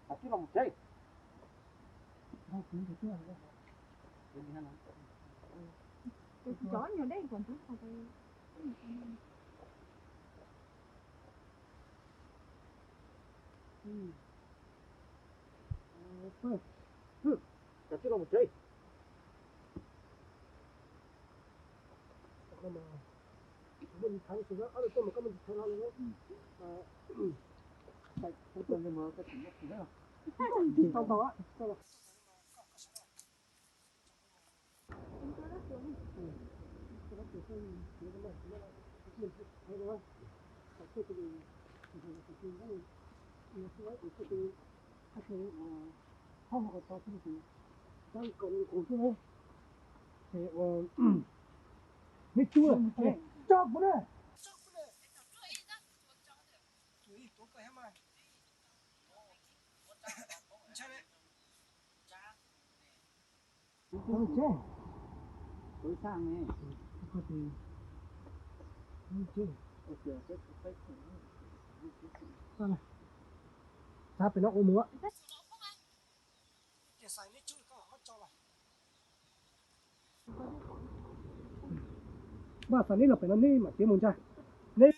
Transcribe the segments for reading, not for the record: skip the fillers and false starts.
Aquí vamos, ¿sí? Chó nhiều đấy còn chút vào đây. Aquí vamos, ¿sí? Mình thắng xuống đó, ở đây có mình thắng nó luôn. Phải cần cái mở cái gì đó. Không có. Không có tao không gì. Tao còn cũng thế. Thì mấy chú này, chọc bữa này. Không chứ. Tối sang này. Có gì? Không chứ. Ok, cái sao này? Sao phải nó ôm múa? Cái sai này chú có hot cho lại. Ba sai này là phải nó đi mà chế muốn cha. Này.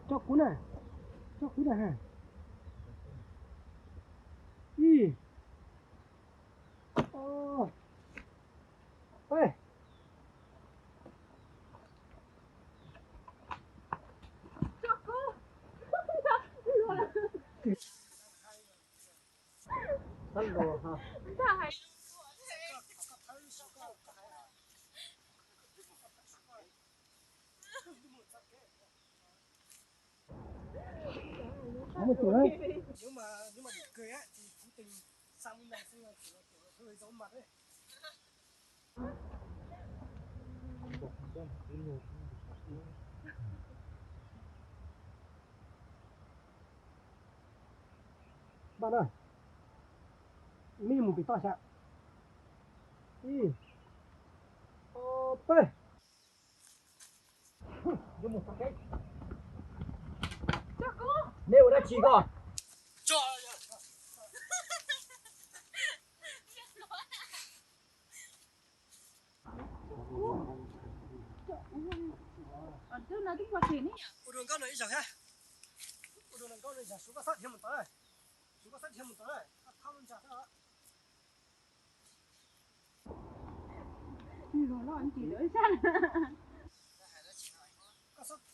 Cho cú này ha. Ý. Ê. Cho cô. Săn đồ ha. Thải. Không một đấy. Nếu mà để cười á thì cố tình sang này xem là kiểu hơi giấu mặt ấy. Bạn ơi, mình một bị to chạm. Đi. Bê. Dùng một cái. Cho cô. Nếu đã chỉ có. Cho. Chứ nó thích qua tiền ấy. Đường cao này chẳng ha. Đường cao này chẳng số có sát thêm một tới. Số có sát thêm một tới. Thao luôn chẳng đó. Rồi nó anh chỉ đỡ sao.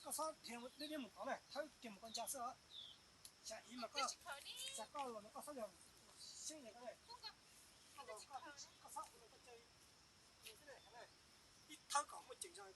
Có sát thêm một đến một con này. Thấy thêm một con chả sữa. Chả ý mà có. Chả có rồi nó có sát thêm. Sinh này cái này. Có sát nó có chơi. Cái này. Ít thao có một chỉnh rồi.